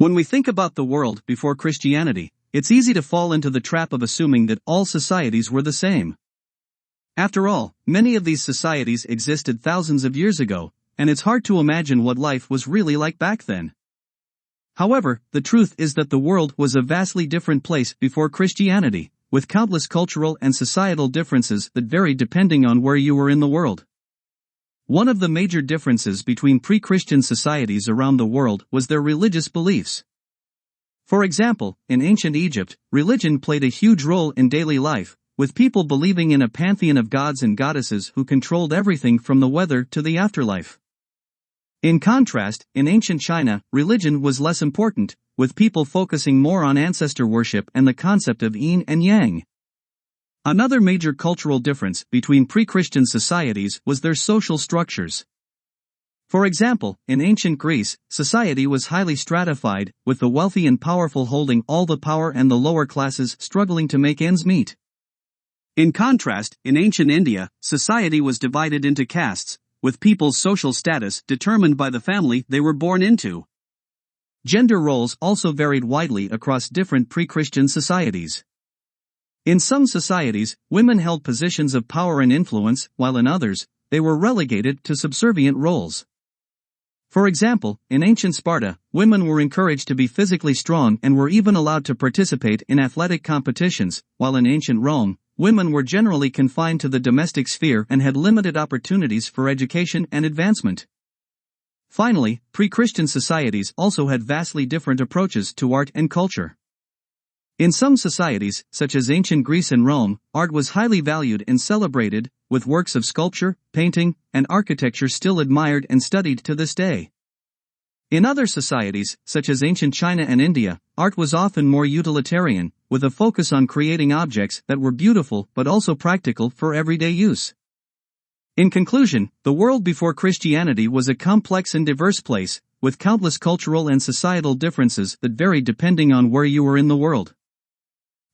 When we think about the world before Christianity, it's easy to fall into the trap of assuming that all societies were the same. After all, many of these societies existed thousands of years ago, and it's hard to imagine what life was really like back then. However, the truth is that the world was a vastly different place before Christianity, with countless cultural and societal differences that varied depending on where you were in the world. One of the major differences between pre-Christian societies around the world was their religious beliefs. For example, in ancient Egypt, religion played a huge role in daily life, with people believing in a pantheon of gods and goddesses who controlled everything from the weather to the afterlife. In contrast, in ancient China, religion was less important, with people focusing more on ancestor worship and the concept of yin and yang. Another major cultural difference between pre-Christian societies was their social structures. For example, in ancient Greece, society was highly stratified, with the wealthy and powerful holding all the power and the lower classes struggling to make ends meet. In contrast, in ancient India, society was divided into castes, with people's social status determined by the family they were born into. Gender roles also varied widely across different pre-Christian societies. In some societies, women held positions of power and influence, while in others, they were relegated to subservient roles. For example, in ancient Sparta, women were encouraged to be physically strong and were even allowed to participate in athletic competitions, while in ancient Rome, women were generally confined to the domestic sphere and had limited opportunities for education and advancement. Finally, pre-Christian societies also had vastly different approaches to art and culture. In some societies, such as ancient Greece and Rome, art was highly valued and celebrated, with works of sculpture, painting, and architecture still admired and studied to this day. In other societies, such as ancient China and India, art was often more utilitarian, with a focus on creating objects that were beautiful but also practical for everyday use. In conclusion, the world before Christianity was a complex and diverse place, with countless cultural and societal differences that varied depending on where you were in the world.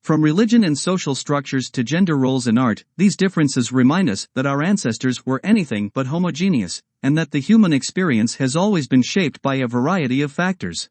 From religion and social structures to gender roles in art, these differences remind us that our ancestors were anything but homogeneous, and that the human experience has always been shaped by a variety of factors.